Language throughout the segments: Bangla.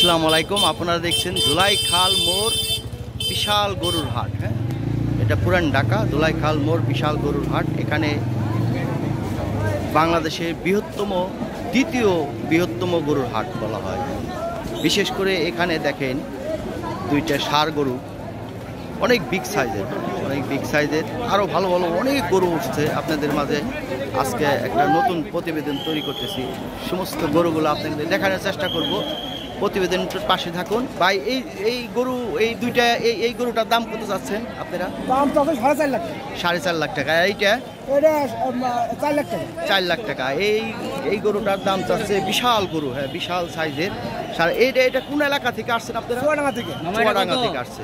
আসসালামু আলাইকুম। আপনারা দেখছেন ধুলাইখাল মোড় বিশাল গরুর হাট। হ্যাঁ, এটা পুরান ঢাকা ধুলাইখাল মোড় বিশাল গরুর হাট। এখানে বাংলাদেশের দ্বিতীয় বৃহত্তম গরুর হাট বলা হয়। বিশেষ করে এখানে দেখেন দুইটা ষাঁড় গরু, অনেক বিগ সাইজের আরও ভালো ভালো অনেক গরু উঠছে। আপনাদের মাঝে আজকে একটা নতুন প্রতিবেদন তৈরি করতেছি। সমস্ত গরুগুলো আপনাদের দেখানোর চেষ্টা করব। প্রতিবেদনটার পাশে থাকুন ভাই। এই গরু এই গরুটার দাম কত চাচ্ছেন আপনারা? দাম তো 4.5 লাখ টাকা। 4.5 লাখ টাকা। এইটা 4 লাখ টাকা। 4 লাখ টাকা। এই গরুটার দাম চাচ্ছে, বিশাল গরু। হ্যাঁ, বিশাল সাইজের। এটা কোন এলাকা থেকে আসছেন আপনারা? চুয়াডাঙ্গা থেকে আসছে।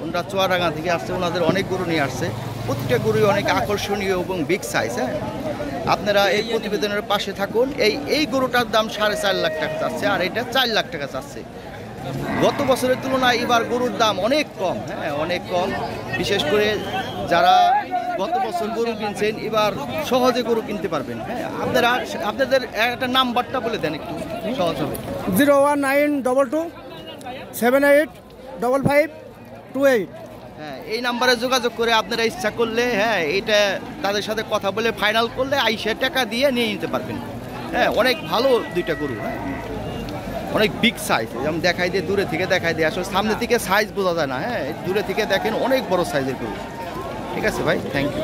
ওনারা চুয়াডাঙ্গা থেকে আসছে। ওনাদের অনেক গরু নিয়ে আসছে। প্রতিটা গরুই অনেক আকর্ষণীয় এবং বিগ সাইজ। হ্যাঁ, আপনারা এই প্রতিবেদনের পাশে থাকুন। এই গরুটার দাম 4.5 লাখ টাকা চাচ্ছে, আর এটা 4 লাখ টাকা চাচ্ছে। গত বছরের তুলনায় এবার গরুর দাম অনেক কম। হ্যাঁ, অনেক কম। বিশেষ করে যারা গত বছর গরু কিনছেন এবার সহজে গরু কিনতে পারবেন। হ্যাঁ, আপনাদের একটা নাম্বারটা বলে দেন, একটু সহজ হবে। 01922 785528। হ্যাঁ, এই নাম্বারে যোগাযোগ করে আপনারা ইচ্ছা করলে, হ্যাঁ, এটা তাদের সাথে কথা বলে ফাইনাল করলে আইসা টাকা দিয়ে নিয়ে নিতে পারবেন। হ্যাঁ, অনেক ভালো দুইটা গরু। হ্যাঁ, অনেক বিগ সাইজ। যেমন দূরে থেকে দেখাই দিয়ে আসলে সামনে থেকে সাইজ বোঝা যায় না। হ্যাঁ, দূরে থেকে দেখেন অনেক বড় সাইজের গরু। ঠিক আছে ভাই, থ্যাংক ইউ।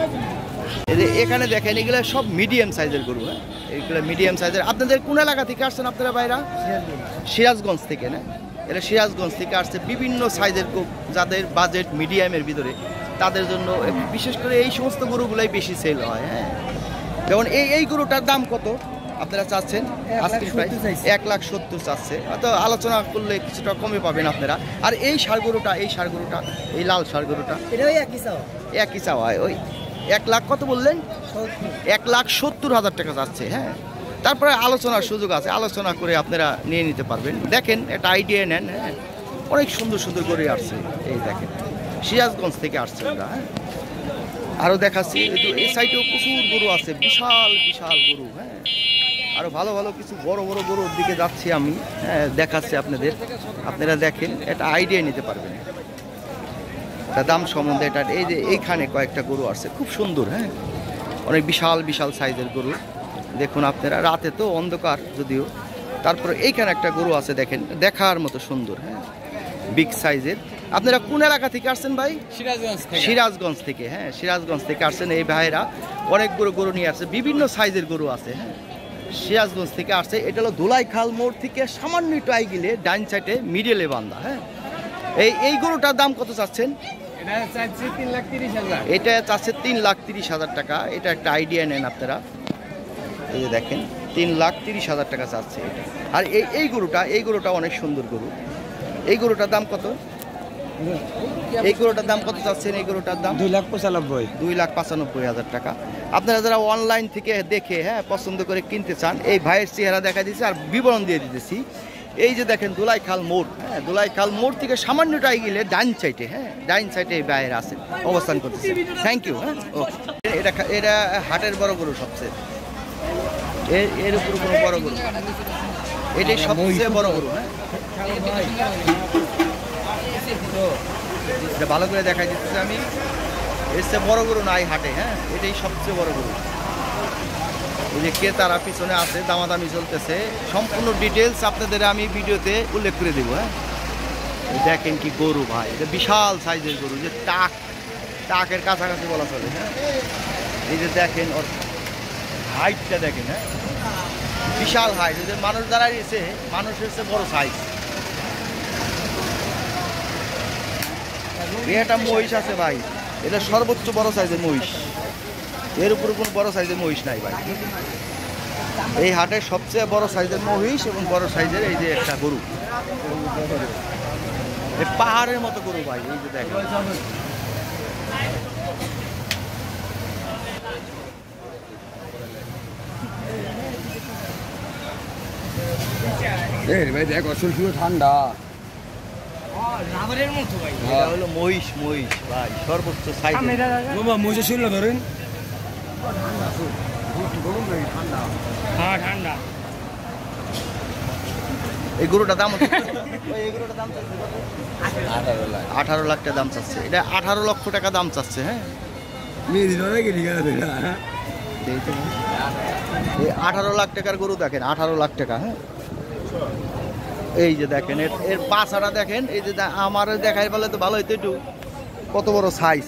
এখানে দেখেন এগুলো সব মিডিয়াম সাইজের গরু। হ্যাঁ, এগুলো মিডিয়াম সাইজের। আপনাদের কোন এলাকা থেকে আসছেন আপনারা ভাইরা? সিরাজগঞ্জ থেকে না? এটা সিরাজগঞ্জ থেকে আসছে। বিভিন্ন সাইজের যাদের বাজেট মিডিয়ামের ভিতরে, তাদের জন্য বিশেষ করে এই সমস্ত গরুগুলাই বেশি সেল হয়। হ্যাঁ, যেমন এই গরুটার দাম কত আপনারা চাচ্ছেন? 1,70,000 চাচ্ছে। তো আলোচনা করলে কিছুটা কমে পাবেন আপনারা। আর এই ষাঁড় গরুটা এই লাল ষাঁড় গরুটা একই চাওয়া। ওই 1 লাখ কত বললেন? 1,70,000 টাকা চাচ্ছে। হ্যাঁ, তারপরে আলোচনার সুযোগ আছে, আলোচনা করে আপনারা নিয়ে নিতে পারবেন। দেখেন, একটা আইডিয়া নেন। হ্যাঁ, অনেক সুন্দর সুন্দর গরু আসছে। এই দেখেন, সিরাজগঞ্জ থেকে আসছে ওরা। হ্যাঁ, আরও দেখাচ্ছি, এই সাইডেও প্রচুর গরু আছে, বিশাল গরু। হ্যাঁ, আরও ভালো ভালো কিছু বড় বড় গরুর দিকে যাচ্ছি আমি। হ্যাঁ, দেখাচ্ছি আপনারা দেখেন, একটা আইডিয়া নিতে পারবেন দাম সম্বন্ধে। এটা এই যে এইখানে কয়েকটা গরু আসছে, খুব সুন্দর। হ্যাঁ, অনেক বিশাল সাইজের গরু। দেখুন আপনারা, রাতে তো অন্ধকার যদিও, তারপরে এইখানে একটা গরু আছে, দেখেন, দেখার মতো সুন্দর। হ্যাঁ, বিগ সাইজের। আপনারা কোন এলাকা থেকে আসছেন ভাই? সিরাজগঞ্জ থেকে। হ্যাঁ, সিরাজগঞ্জ থেকে আসছেন এই ভাইয়েরা। অনেক গরু নিয়ে আসছে, বিভিন্ন সাইজের গরু আছে। হ্যাঁ, সিরাজগঞ্জ থেকে আসছে। এটা হলো ধুলাইখাল মোড় থেকে সামান্য একটু গেলে ডাইন সাইডে মিডলে বান্ধা। হ্যাঁ, এই গরুটার দাম কত চাচ্ছেন? এটা চাচ্ছে 3,30,000 টাকা। এটা একটা আইডিয়া নেন আপনারা। এই যে দেখেন, 3,30,000 টাকা চাচ্ছে এটা। আর এই গরুটা অনেক সুন্দর গরু। এই গরুটার দাম কত? এই গরুটার দাম কত চাচ্ছেন? এই গরুটার দাম 2,95,000 টাকা। আপনারা যারা অনলাইন থেকে দেখে, হ্যাঁ, পছন্দ করে কিনতে চান, এই ভাইয়ের চেহারা দেখা দিচ্ছি আর বিবরণ দিয়ে দিতেছি। এই যে দেখেন ধুলাইখাল মোড়। হ্যাঁ, ধুলাইখাল মোড় থেকে সামান্যটাই গেলে ডাইন সাইডে, হ্যাঁ, ডাইন সাইডে এই ভাইয়ের আছে, অবস্থান করতেছে। Thank you. হ্যাঁ, এটা হাটের বড় গরু সবচেয়ে। এর উপর কোনো বড় গরু, এটাই সবচেয়ে বড় গরু। হ্যাঁ, এটা ভালো করে দেখাই দিতেছি আমি। এর চেয়ে বড় গরু নাই হাটে। হ্যাঁ, এটাই সবচেয়ে বড় গরু। এই যে ক্রেতারা পিছনে আছে, দামাদামি চলতেছে। সম্পূর্ণ ডিটেলস আপনাদের আমি ভিডিওতে উল্লেখ করে দেবো। হ্যাঁ, দেখেন কি গরু ভাই, এটা বিশাল সাইজের গরু, যে টাকের কাছাকাছি বলা চলে। হ্যাঁ, এই যে দেখেন ওর হাইটটা দেখেন। হ্যাঁ, বিশাল হাইট। যে মানুষ দাঁড়াইছে, মানুষের চেয়ে বড় সাইজ। একটা মহিষ আছে ভাই, এটা সর্বোচ্চ বড় সাইজের মহিষ। এর উপরে কোনো বড় সাইজের মহিষ নাই ভাই। এই হাটের সবচেয়ে বড় সাইজের মহিষ এবং বড় সাইজের এই যে একটা গরু, এই পাহাড়ের মতো গরু ভাই। এই যে দেখেন, ভাই দেখ, আসল ঠান্ডা। এটা হলো মহিষ ভাই, সর্বোচ্চ সাইজ। মহিষের শরীর ধরেন। হ্যাঁ, ঠান্ডা। এই গরুটা দাম এই গরুটার দাম 18 লাখ টাকা দাম চাচ্ছে। এটা 18 লক্ষ টাকা দাম চাচ্ছে। হ্যাঁ এই 18 লাখ টাকার গরু দেখেন, 18 লাখ টাকা। হ্যাঁ এই যে দেখেন এর পাছাটা দেখেন, এই যে আমার দেখাই বলে তো ভালো হইতো একটু, কত বড় সাইজ।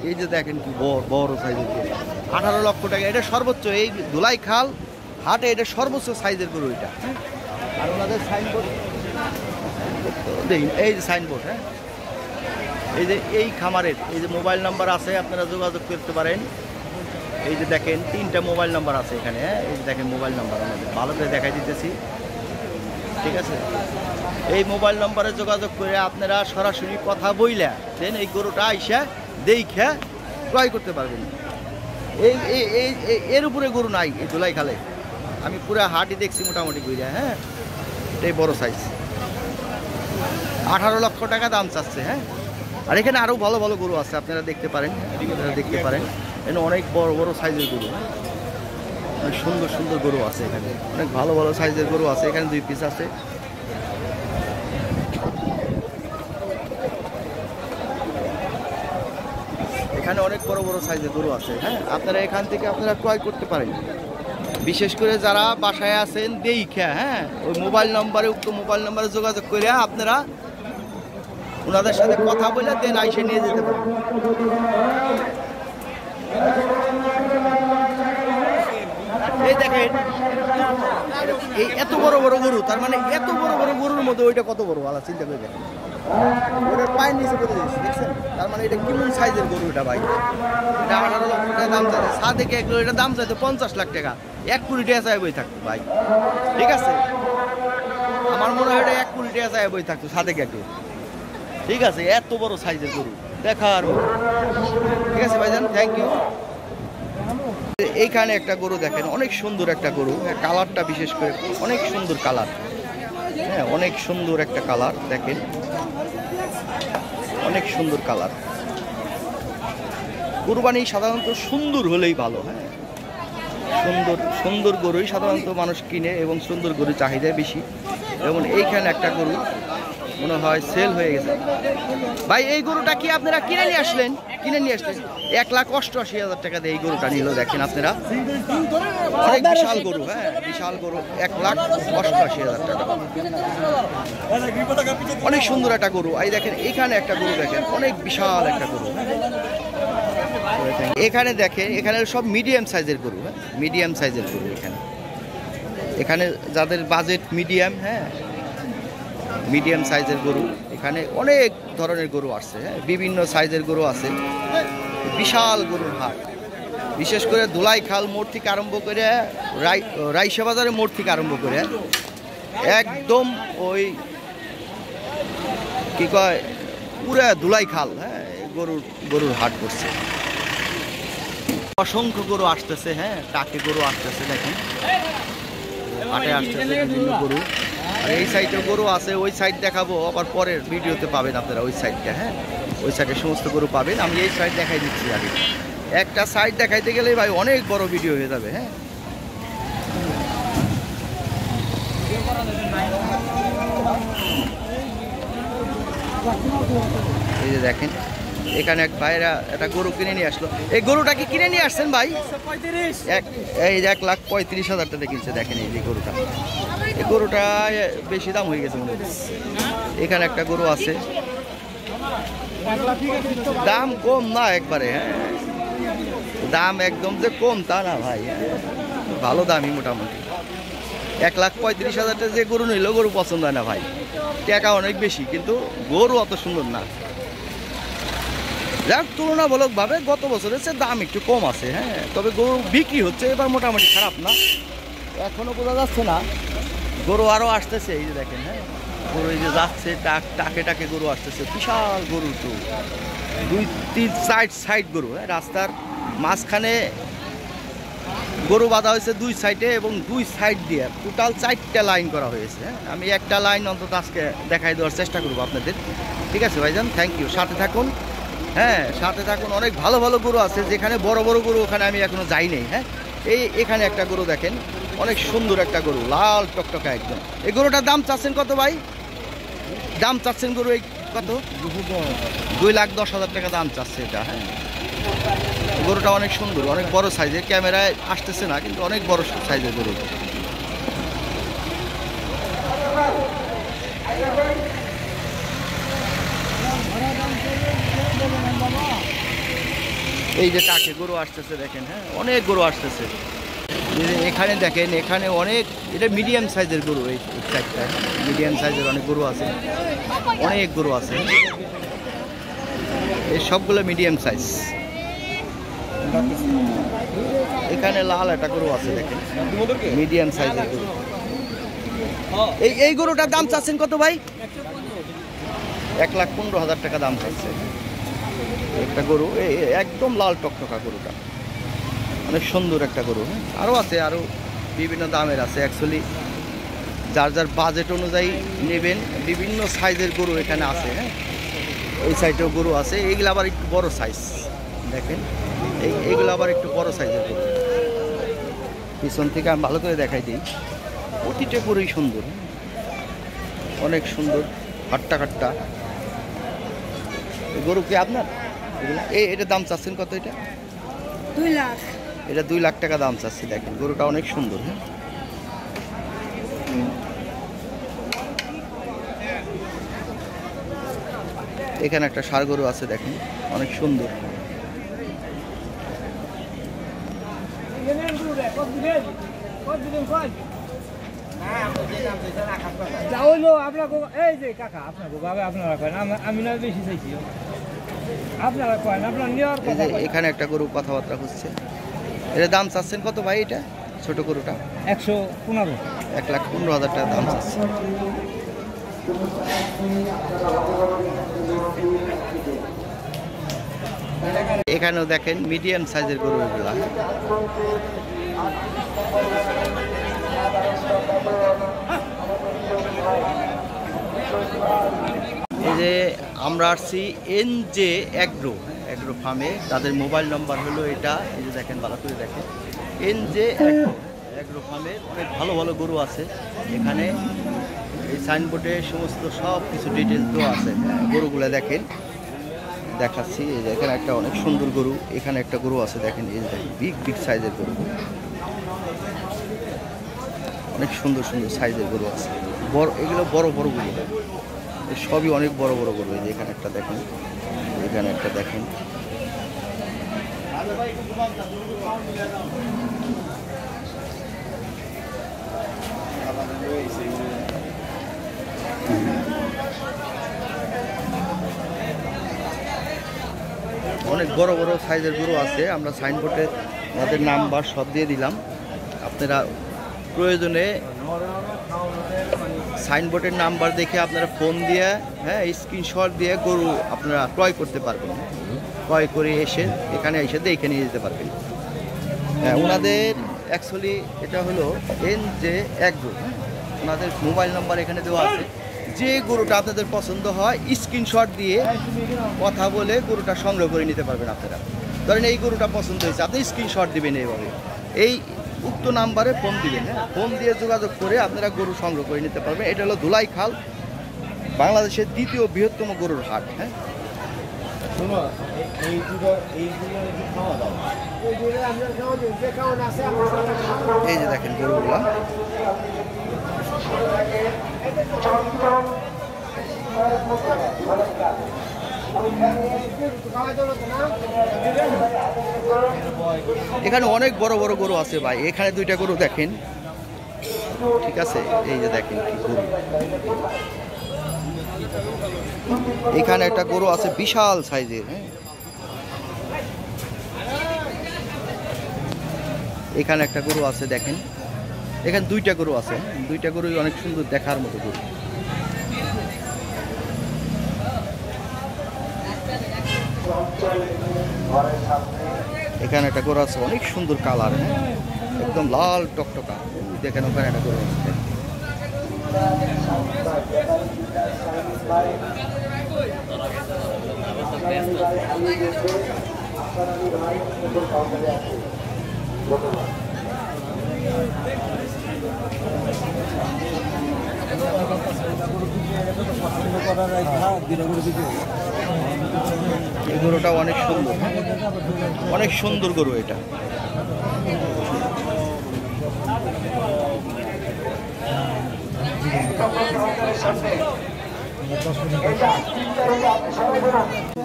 এই যে দেখেন কি বড় সাইজের গরু, 18 লক্ষ টাকা। এটা সর্বোচ্চ এই ধুলাইখাল হাটে এটা সর্বোচ্চ সাইজের গরু এটা। হ্যাঁ আর ওনাদের সাইনবোর্ড এই যে সাইনবোর্ড। হ্যাঁ এই যে এই খামারের এই যে মোবাইল নাম্বার আছে, আপনারা যোগাযোগ করতে পারেন। এই যে দেখেন 3টা মোবাইল নাম্বার আছে এখানে। হ্যাঁ এই যে দেখেন মোবাইল নাম্বার আমাদের ভালো করে দেখাই দিতেছি, ঠিক আছে। এই মোবাইল নম্বরে যোগাযোগ করে আপনারা সরাসরি কথা বইলা দেন এই গরুটা আইসা দেখে ক্রয় করতে পারবেন। এই এর উপরে গরু নাই এই ধুলাইখালে, আমি পুরো হাটই দেখছি মোটামুটি কইরা। হ্যাঁ এটাই বড় সাইজ, 18 লক্ষ টাকা দাম চাচ্ছে। হ্যাঁ আর এখানে আরও ভালো ভালো গরু আছে, আপনারা দেখতে পারেন, দেখতে পারেন। এখানে অনেক বড় বড় সাইজের গরু, অনেক সুন্দর সুন্দর গরু আছে এখানে, অনেক ভালো ভালো সাইজের গরু আছে এখানে। 2 পিস আছে। এখানে অনেক বড় বড় সাইজের গরু আছে। হ্যাঁ আপনারা এখান থেকে আপনারা ক্রয় করতে পারেন, বিশেষ করে যারা বাসায় আছেন দেখে। হ্যাঁ ওই মোবাইল নম্বরে, উক্ত মোবাইল নম্বরে যোগাযোগ করে আপনারা ওনাদের সাথে কথা বলে দেন আইসে নিয়ে যেতে পারেন। এই দেখেন এই এত বড় বড় গরু, তার মানে এত বড় বড় গরুর মধ্যে ওইটা কত বড় ভালো চিন্তা করে দেখেন। ওটার পায়ের নিচে করে দিয়েছে, দেখছেন? তার মানে এটা কেমন সাইজের গরু এটা ভাই। এটা 18 লক্ষ টাকা দাম চাইছে। সাথে এক কিলো এটা দাম চাইছে 50 লাখ টাকা। 1 কোটি টাকা চাই বই থাকতো ভাই, ঠিক আছে। আমার মনে হয় এটা 1 কোটি টাকা চাই বই থাকতো সাথে এক কিলো, ঠিক আছে। এত বড় সাইজের গরু দেখার, ঠিক আছে ভাইজান, থ্যাংক ইউ। এইখানে একটা গরু দেখেন, অনেক সুন্দর একটা গরু। কালারটা বিশেষ করে অনেক সুন্দর কালার। হ্যাঁ অনেক সুন্দর একটা কালার দেখেন, অনেক সুন্দর কালার। কুরবানি সাধারণত সুন্দর হলেই ভালো। হ্যাঁ সুন্দর সুন্দর গরুই সাধারণত মানুষ কিনে এবং সুন্দর গরু চাহিদা বেশি। যেমন এইখানে একটা গরু মনে হয় সেল হয়ে গেছে। ভাই এই গরুটা কি আপনারা কিনে নিয়ে আসলেন? 1,88,000 টাকা দিয়ে এই গরুটা নিল। দেখেন আপনারা অনেক বিশাল গরু। হ্যাঁ বিশাল গরু, 1,88,000 টাকা। অনেক সুন্দর একটা গরু। এই দেখেন এখানে একটা গরু দেখেন, অনেক বিশাল একটা গরু। এখানে দেখেন এখানে সব মিডিয়াম সাইজের গরু। হ্যাঁ মিডিয়াম সাইজের গরু এখানে যাদের বাজেট মিডিয়াম, হ্যাঁ মিডিয়াম সাইজের গরু। এখানে অনেক ধরনের গরু আসছে। হ্যাঁ বিভিন্ন সাইজের গরু আছে, বিশাল গরুর হাট। বিশেষ করে ধুলাইখাল মোড় থেকে আরম্ভ করে রাইসা বাজারের মোড় থেকে আরম্ভ করে একদম ওই কি কয় পুরা ধুলাইখাল। হ্যাঁ গরুর হাট করছে, অসংখ্য গরু আসতেছে। হ্যাঁ টাকে গরু আসতেছে, দেখেন হাটে আসতেছে বিভিন্ন গরু। আর এই সাইডে গরু আছে, ওই সাইড দেখাবো আবার পরের ভিডিওতে পাবেন আপনারা ওই সাইডটা। হ্যাঁ ওই সাইডে সমস্ত গরু পাবেন, আমি এই সাইড দেখাই দিচ্ছি আগে। একটা সাইড দেখাইতে গেলেই ভাই অনেক বড় ভিডিও হয়ে যাবে। হ্যাঁ এই যে দেখেন এখানে এক ভাইরা একটা গরু কিনে নিয়ে আসলো। এই গরুটা কি কিনে নিয়ে আসছেন ভাই? এই 1,35,000 টাকা কিনছে। দেখেন এই যে গরুটা, এই গরুটা বেশি দাম হয়ে গেছে মনে হচ্ছে। এখানে একটা গরু আছে, দাম কম না একবারে। হ্যাঁ দাম একদম যে কম তা না ভাই, ভালো দামই মোটামুটি। 1,35,000 টাকা যে গরু নিল, গরু পছন্দ হয় না ভাই, টাকা অনেক বেশি কিন্তু গরু অত সুন্দর না। যাক তুলনামূলকভাবে গত বছরের চেয়ে দাম একটু কম আছে। হ্যাঁ তবে গরু বিক্রি হচ্ছে এবার মোটামুটি খারাপ না, এখনো বোঝা যাচ্ছে না। গরু আরও আসতেছে, এই যে দেখেন। হ্যাঁ গরু এই যে যাচ্ছে, টাকে টাকে গরু আসতেছে, বিশাল গরু। তো 2-3 সাইড গরু। হ্যাঁ রাস্তার মাঝখানে গরু বাঁধা হয়েছে 2 সাইডে, এবং 2 সাইড দিয়ে টোটাল 4টা লাইন করা হয়েছে। হ্যাঁ আমি একটা লাইন অন্তত আজকে দেখাই দেওয়ার চেষ্টা করবো আপনাদের, ঠিক আছে ভাইজান, থ্যাংক ইউ। সাথে থাকুন, হ্যাঁ সাথে থাকুন। অনেক ভালো ভালো গরু আছে, যেখানে বড় বড় গরু ওখানে আমি এখনো যাই নাই। হ্যাঁ এখানে একটা গরু দেখেন, অনেক সুন্দর একটা গরু, লাল টকটকা একদম। এই গরুটার দাম চাচ্ছেন কত ভাই? দাম চাচ্ছেন গরু এই কত? 2,10,000 টাকা দাম চাচ্ছে এটা। হ্যাঁ, গরুটা অনেক সুন্দর, অনেক বড় সাইজের, ক্যামেরায় আসতেছে না কিন্তু অনেক বড় সাইজের গরু। এই যে টাকে গরু আসতেছে দেখেন, হ্যাঁ অনেক গরু আসতেছে। এখানে দেখেন, এখানে অনেক, এটা মিডিয়াম সাইজের গরু। এই সাইডটা মিডিয়াম সাইজের অনেক গরু আছে, অনেক গরু আছে। এই সবগুলো মিডিয়াম সাইজ। এখানে লাল একটা গরু আছে দেখেন, মিডিয়াম সাইজের গরু। এই গরুটার দাম চাচ্ছেন কত ভাই? 1,15,000 টাকা দাম চাচ্ছে একটা গরু। একদম লাল টকটকা গরুটা, অনেক সুন্দর একটা গরু। আরও আছে, আরও বিভিন্ন দামের আছে। অ্যাকচুয়ালি যার যার বাজেট অনুযায়ী নেবেন। বিভিন্ন সাইজের গরু এখানে আছে। হ্যাঁ, ওই সাইডেও গরু আছে। এইগুলো আবার একটু বড় সাইজ দেখেন, এইগুলো আবার একটু বড় সাইজের গরু। পিছন থেকে আমি ভালো করে দেখাই দিই। প্রতিটা গরুই সুন্দর, অনেক সুন্দর, হাট্টা কাট্টা। গরু কি আপনার? এটার দাম চাচ্ছেন কত? এটা 2 লাখ। এটা 2 লাখ টাকা দাম চাচ্ছি। দেখেন গরুটা অনেক সুন্দর। হ্যাঁ, এখানে একটা ষাঁড় গরু আছে দেখেন, অনেক সুন্দর। এখানে একটা গরু কথাবার্তা হচ্ছে। এটা দাম চাচ্ছেন কত ভাই? এটা ছোট গরুটা 115। 1,15,000 টাকা দাম চাচ্ছে। এখানেও দেখেন মিডিয়াম সাইজের গরু এগুলা। এই যে আমরা আসছি NJ অ্যাগ্রো ফার্মে। তাদের মোবাইল নম্বর হলো এটা। এই যে দেখেন, ভালো করে দেখেন, NJ অ্যাগ্রো ফার্মে অনেক ভালো ভালো গরু আছে এখানে। এই সাইনবোর্ডে সমস্ত সব কিছু ডিটেলস দেওয়া আছে। গরুগুলো দেখেন, দেখাচ্ছি। এই যে এখানে একটা অনেক সুন্দর গরু, এখানে একটা গরু আছে দেখেন। এই যে বিগ সাইজের গরু, অনেক সুন্দর সুন্দর সাইজের গরু আছে। বড়, এগুলো বড় বড় গরু, সবই অনেক বড় বড় গরু। এই যে এখানে একটা দেখেন, এখানে একটা দেখেন। অনেক বড় বড় সাইজের গরু আছে। আমরা সাইনবোর্ডে আমাদের নাম্বার সব দিয়ে দিলাম। আপনারা প্রয়োজনে সাইনবোর্ডের নাম্বার দেখে আপনারা ফোন দিয়ে, হ্যাঁ স্ক্রিনশট দিয়ে গরু আপনারা ক্রয় করতে পারবেন। ক্রয় করে এসে এখানে এসে দেখে নিয়ে যেতে পারবেন। হ্যাঁ, ওনাদের অ্যাকচুয়ালি এটা হলো NJ অ্যাগ্রো। ওনাদের মোবাইল নাম্বার এখানে দেওয়া আছে। যে গরুটা আপনাদের পছন্দ হয় স্ক্রিনশট দিয়ে কথা বলে গরুটা সংগ্রহ করে নিতে পারবেন আপনারা। ধরেন এই গরুটা পছন্দ হয়েছে, আপনি স্ক্রিনশট দিবেন এইভাবে, এই উক্ত নাম্বারে ফোন দিবেন। হ্যাঁ, ফোন দিয়ে যোগাযোগ করে আপনারা গরু সংগ্রহ করে নিতে পারবেন। এটা হলো ধুলাইখাল, বাংলাদেশের দ্বিতীয় বৃহত্তম গরুর হাট। হ্যাঁ, এই যে দেখেন গরুগুলা। এখানে অনেক বড় বড় গরু আছে ভাই। এখানে দুইটা গরু দেখেন, ঠিক আছে? এই যে দেখেন কি গরু। এখানে একটা গরু আছে বিশাল সাইজের। হ্যাঁ, এখানে একটা গরু আছে দেখেন। এখানে দুইটা গরু আছে, দুইটা গরুই অনেক সুন্দর, দেখার মতো গরু। এখানে একটা গরু আছে অনেক সুন্দর কালার। হ্যাঁ, একদম লাল টকটকা। দেখেন ওখানে একটা গরু আছে। এই গরুটা অনেক সুন্দর, অনেক সুন্দর গরু এটা।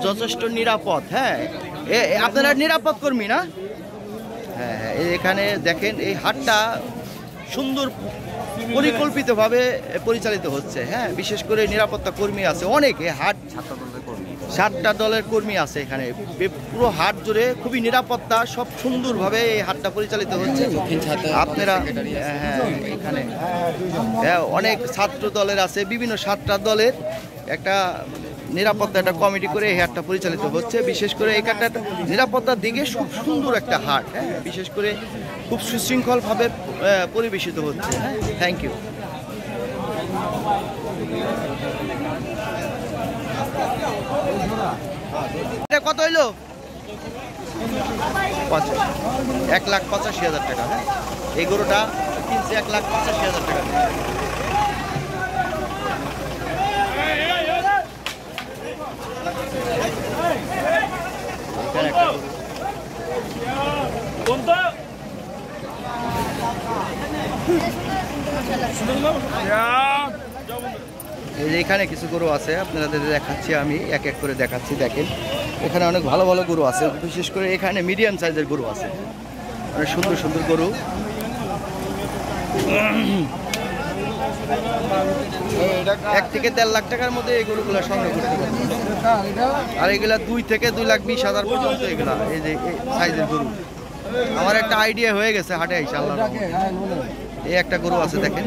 যথেষ্ট নিরাপদ। হ্যাঁ, আপনারা নিরাপদ কর্মী না? হ্যাঁ হ্যাঁ, এখানে দেখেন এই হাটটা সুন্দর পরিকল্পিতভাবে পরিচালিত হচ্ছে। হ্যাঁ, বিশেষ করে নিরাপত্তা কর্মী আছে অনেক। এই হাট 7টা দলের কর্মী আছে এখানে। পুরো হাট জুড়ে খুবই নিরাপত্তা, সব সুন্দরভাবে এই হাটটা পরিচালিত হচ্ছে। আপনারা হ্যাঁ, এখানে হ্যাঁ অনেক ছাত্র দলের আছে, বিভিন্ন 7টা দলের একটা নিরাপত্তা একটা কমিটি করে এই হাটটা পরিচালিত হচ্ছে। বিশেষ করে এখানটা নিরাপত্তার দিকে খুব সুন্দর একটা হাট। হ্যাঁ, বিশেষ করে খুব সুশৃঙ্খলভাবে পরিবেশিত হচ্ছে। হ্যাঁ, থ্যাংক ইউ। এটা কত হইলো? 1,85,000 টাকা। হ্যাঁ, এই গরুটা কিনছে 1,85,000 টাকা। এখানে কিছু গরু আছে, আপনাদের দেখাচ্ছি, আমি এক এক করে দেখাচ্ছি। দেখেন এখানে অনেক ভালো ভালো গরু আছে, বিশেষ করে এখানে মিডিয়াম সাইজের গরু আছে, অনেক সুন্দর সুন্দর গরু। 1 থেকে 1.5 লাখ টাকার মধ্যে এই গরুগুলো সংগ্রহ করতে পারবেন। আর এগুলা 2 থেকে 2,20,000 পর্যন্ত এগুলা এই যে সাইজের গরু। আমার একটা আইডিয়া হয়ে গেছে হাটে আইসা। আল্লাহ, এই একটা গরু আছে দেখেন।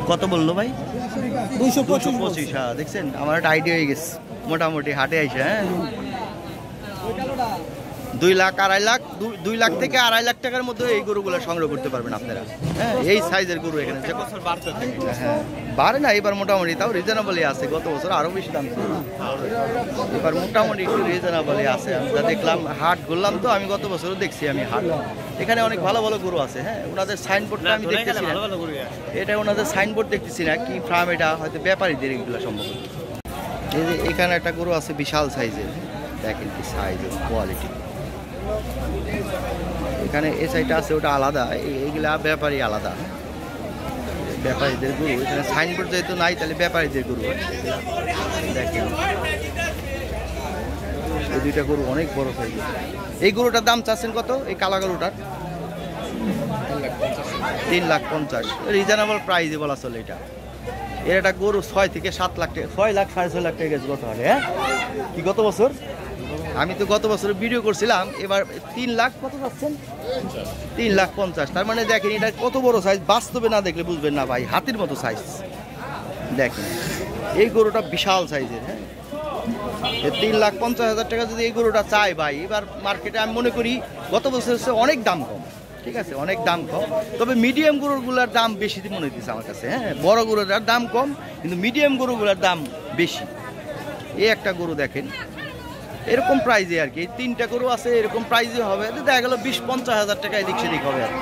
কত বললো ভাই? 225। হ্যাঁ, দেখছেন আমার একটা আইডিয়া হয়ে গেছে মোটামুটি হাটে আইসা। হ্যাঁ, 2 লাখ 2.5 লাখ 2 লাখ থেকে 2.5 লাখ টাকার মধ্যে এই গরুগুলো সংগ্রহ করতে পারবেন আপনারা। হ্যাঁ, এই সাইজের গরু এখানে। হ্যাঁ, বাড়ে না এবার মোটামুটি, তাও রিজনেবলই আছে। গত বছর আরো বেশি দাম ছিল, এবার মোটামুটি একটু রিজনেবলই আছে। আমরা দেখলাম, হাট ঘুরলাম তো আমি, গত বছরও দেখছি আমি হাট। এখানে অনেক ভালো ভালো গরু আছে। হ্যাঁ, ওনাদের সাইনবোর্ডটা আমি দেখতেছি না, এটা ওনাদের সাইনবোর্ড দেখতেছি না, কি ফার্ম এটা, হয়তো ব্যাপারীদের এগুলো সম্ভব। এই যে এখানে একটা গরু আছে বিশাল সাইজের, দেখেন কি সাইজের কোয়ালিটি। এখানে এই সাইডটা আছে, ওটা আলাদা, এইগুলা ব্যাপারী আলাদা, ব্যাপারীদের গরু। এখানে সাইনবোর্ড যেহেতু নাই, তাহলে ব্যাপারীদের গরু। দেখেন এই 2টা গরু অনেক বড় সাইজ। এই গরুটার দাম চাচ্ছেন কত? এই কালা গরুটার 3,50,000। রিজনেবল প্রাইসে বলা চলে। এটা এর একটা গরু 6 থেকে 7 লাখ টাকা, 6 লাখ 6.5 লাখ টাকা গেছে গত হাটে। হ্যাঁ, কি গত বছর? আমি তো গত বছর ভিডিও করছিলাম। এবার 3 লাখ কত যাচ্ছেন? 3,50,000। তার মানে দেখেন এটা কত বড় সাইজ, বাস্তবে না দেখলে বুঝবেন না ভাই, হাতির মতো সাইজ। দেখেন এই গরুটা বিশাল সাইজের। হ্যাঁ, 3,50,000 টাকা যদি এই গরুটা চাই ভাই, এবার মার্কেটে আমি মনে করি গত বছর অনেক দাম কম। ঠিক আছে, অনেক দাম কম, তবে মিডিয়াম গরুগুলোর দাম বেশি মনে হচ্ছে আমার কাছে। হ্যাঁ, বড় গরুর দাম কম, কিন্তু মিডিয়াম গরুগুলোর দাম বেশি। এই একটা গরু দেখেন এরকম প্রাইজে আর কি, 3টা গরু আছে এরকম প্রাইজে হবে, দেখা গেল 20-50,000 টাকা এদিক সেদিক হবে আর কি।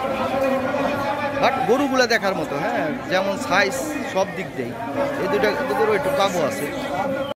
বাট গরুগুলো দেখার মতো। হ্যাঁ, যেমন সাইজ সব দিক দিয়েই এই 2টা গরু একটু কাবু আছে।